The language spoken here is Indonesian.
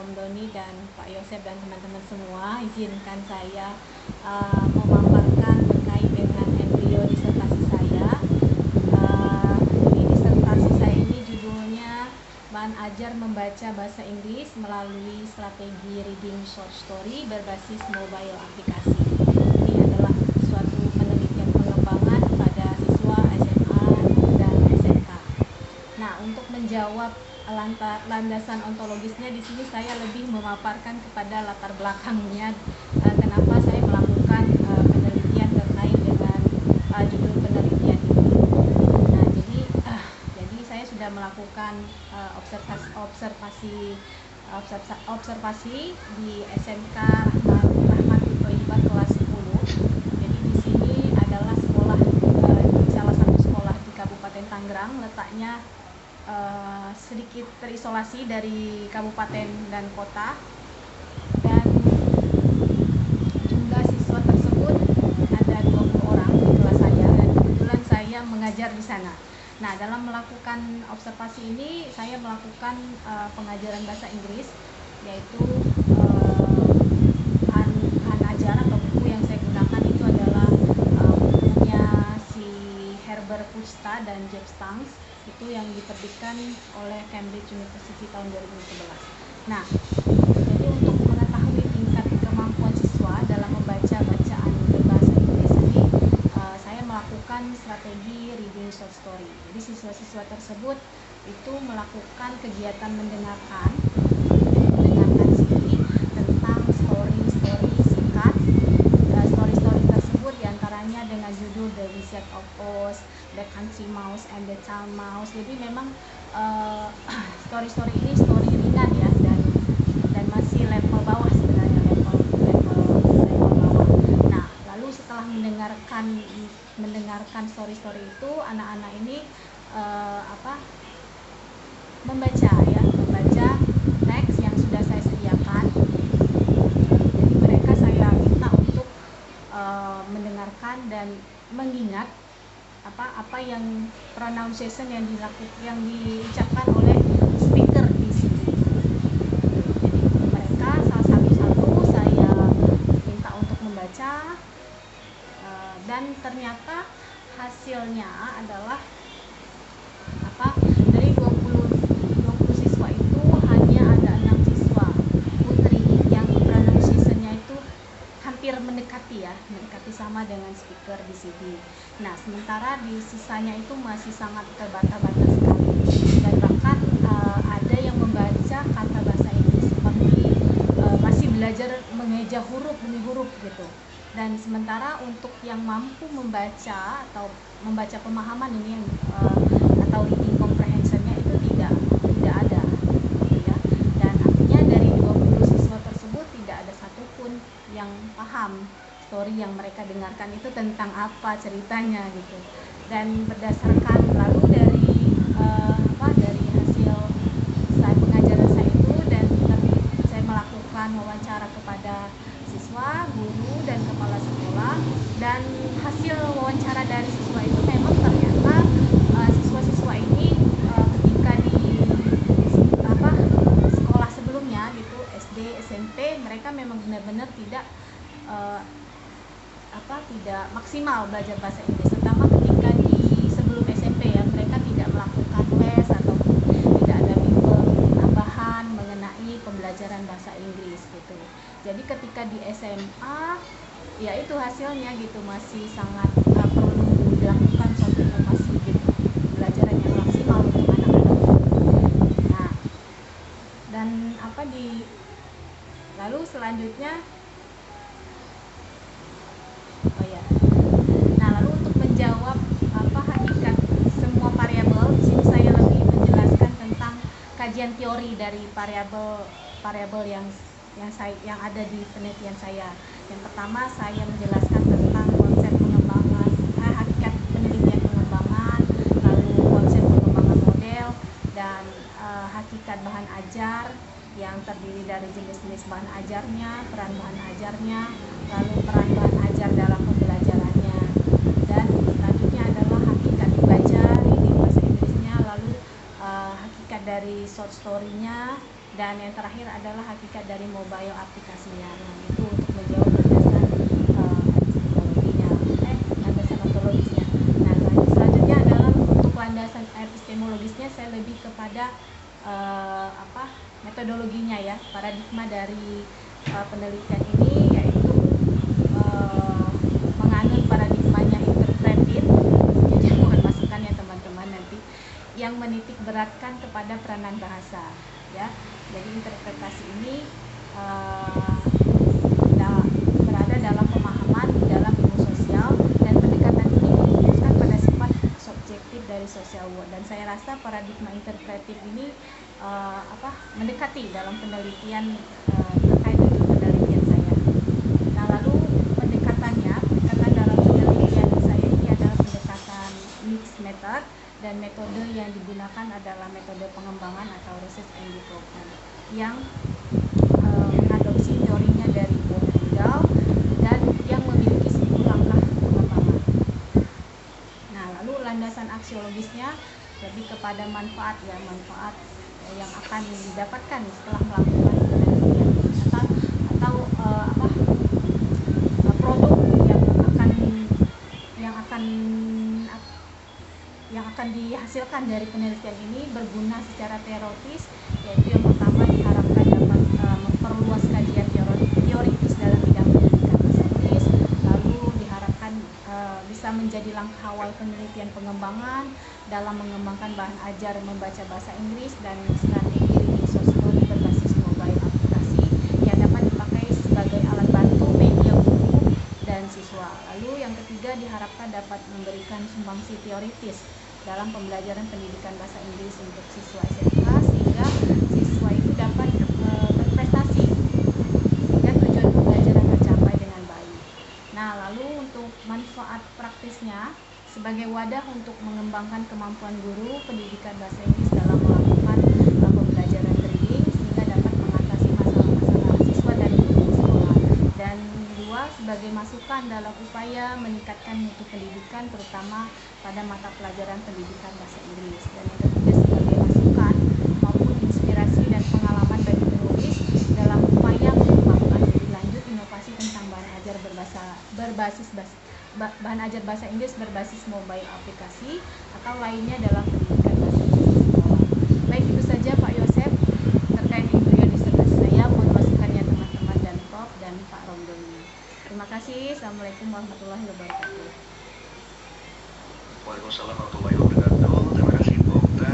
Om Doni dan Pak Yosef dan teman-teman semua, izinkan saya memaparkan terkait dengan embrio disertasi saya. Jadi disertasi saya ini judulnya Bahan Ajar Membaca Bahasa Inggris Melalui Strategi Reading Short Story Berbasis Mobile Aplikasi. Ini adalah suatu penelitian pengembangan pada siswa SMA dan SMK. Nah, untuk menjawab landasan ontologisnya, di sini saya lebih memaparkan kepada latar belakangnya, kenapa saya melakukan penelitian terkait dengan judul penelitian ini. Nah, jadi saya sudah melakukan observasi di SMK Rahmatul Tholiba kelas 10. Jadi di sini adalah sekolah, salah satu sekolah di Kabupaten Tangerang, letaknya sedikit terisolasi dari kabupaten dan kota, dan jumlah siswa tersebut ada 20 orang di kelas saya, dan kebetulan saya mengajar di sana. Nah, dalam melakukan observasi ini saya melakukan pengajaran bahasa Inggris, yaitu bahan ajar atau buku yang saya gunakan itu adalah bukunya si Herbert Puchta dan Jeff Stanks, itu yang diterbitkan oleh Cambridge University tahun 2011. Nah, jadi untuk mengetahui tingkat kemampuan siswa dalam membaca bacaan berbahasa Inggris ini, saya melakukan strategi reading short story. Jadi siswa-siswa tersebut itu melakukan kegiatan mendengarkan sendiri tentang story-story singkat. Story-story tersebut diantaranya dengan judul The Wizard of Oz, The Country Mouse and the Child Mouse. Jadi memang story-story ini story ringan ya, dan masih level bawah sebenarnya, level bawah. Nah, lalu setelah mendengarkan story-story itu, anak-anak ini membaca teks yang sudah saya sediakan. Jadi mereka saya minta untuk mendengarkan dan mengingat apa yang pronunciation yang diucapkan oleh speaker di sini. Jadi mereka satu-satu saya minta untuk membaca, dan ternyata hasilnya adalah dari 20 siswa itu hanya ada 6 siswa putri yang pronunciation-nya itu hampir mendekati sama dengan speaker di sini. Nah, sementara di sisanya itu masih sangat terbata-bata sekali, dan bahkan ada yang membaca kata bahasa Inggris seperti masih belajar mengeja huruf demi huruf gitu. Dan sementara untuk yang mampu membaca atau membaca pemahaman ini atau reading comprehension-nya itu tidak ada gitu ya. Dan artinya dari 20 siswa tersebut tidak ada satupun yang paham story yang mereka dengarkan itu tentang apa ceritanya gitu. Dan berdasarkan lalu dari hasil pengajaran saya itu, dan saya melakukan wawancara kepada siswa, guru, dan kepala sekolah, dan hasil wawancara dari siswa itu memang ternyata siswa-siswa ini ketika di sekolah sebelumnya gitu, SD, SMP, mereka memang benar-benar tidak maksimal belajar bahasa Inggris, terutama ketika di sebelum SMP ya, mereka tidak melakukan les ataupun tidak ada bimbel tambahan mengenai pembelajaran bahasa Inggris gitu. Jadi ketika di SMA ya itu hasilnya gitu, masih sangat perlu dilakukan suatu inovasi gitu, pembelajaran yang maksimal untuk anak-anak. Nah, dan lalu selanjutnya lalu untuk menjawab hakikat semua variabel, di sini saya lebih menjelaskan tentang kajian teori dari variabel yang ada di penelitian saya. Yang pertama, saya menjelaskan tentang konsep pengembangan, hakikat penelitian pengembangan, lalu konsep pengembangan model, dan hakikat bahan ajar yang terdiri dari jenis-jenis bahan ajarnya, peran bahan ajarnya, lalu peran bahan ajar dalam pembelajarannya, dan selanjutnya adalah hakikat dibaca, reading bahasa Inggrisnya, lalu hakikat dari short story-nya, Dan yang terakhir adalah hakikat dari mobile aplikasinya. Nah, itu untuk menjawab landasan epistemologinya, landasan ontologisnya. Nah, selanjutnya adalah untuk landasan epistemologisnya saya lebih kepada metodologinya ya, paradigma dari penelitian ini yaitu menganut paradigmanya interpretif. Jadi mohon masukan ya teman-teman nanti, yang menitik beratkan kepada peranan bahasa ya. Jadi interpretasi ini berada dalam pemahaman dalam ilmu sosial, dan pendekatan ini difokuskan pada sifat subjektif dari social world, dan saya rasa paradigma interpretif ini mendekati dalam penelitian terkait dengan penelitian saya. Nah, lalu pendekatan dalam penelitian saya ini adalah pendekatan mixed method, dan metode yang digunakan adalah metode pengembangan atau research and development yang mengadopsi teorinya dari Bourdieu dan yang memiliki 10 langkah pengembangan. Nah, lalu landasan aksiologisnya lebih kepada manfaat yang akan didapatkan setelah melakukan penelitian, atau produk yang akan dihasilkan dari penelitian ini berguna secara teoritis, yaitu yang pertama diharapkan dapat memperluas kajian teoritis dalam bidang pendidikan bahasa Inggris, lalu diharapkan bisa menjadi langkah awal penelitian pengembangan dalam mengembangkan bahan ajar membaca bahasa Inggris dan strategi reading short story berbasis mobile aplikasi yang dapat dipakai sebagai alat bantu media guru dan siswa. Lalu yang ketiga diharapkan dapat memberikan sumbangsi teoritis dalam pembelajaran pendidikan bahasa Inggris untuk siswa SMK, sehingga siswa itu dapat berprestasi dan tujuan pembelajaran tercapai dengan baik. Nah, lalu untuk manfaat praktisnya sebagai wadah untuk mengembangkan kemampuan guru pendidikan bahasa Inggris dalam melakukan pembelajaran reading sehingga dapat mengatasi masalah-masalah siswa dan guru di sekolah. Dan kedua, sebagai masukan dalam upaya meningkatkan mutu pendidikan terutama pada mata pelajaran pendidikan bahasa Inggris. Dan yang ketiga, sebagai masukan maupun inspirasi dan pengalaman bagi penulis dalam upaya mengembangkan lebih lanjut inovasi tentang bahan ajar bahasa Inggris berbasis mobile aplikasi atau lainnya dalam pendidikan bahasa Inggris di sekolah. Baik, itu saja Pak Yosef terkait ilmu yang disertai saya. Mohon masukannya teman-teman dan Prof dan Pak Romdoni. Terima kasih. Assalamualaikum warahmatullahi wabarakatuh. Waalaikumsalam warahmatullahi wabarakatuh.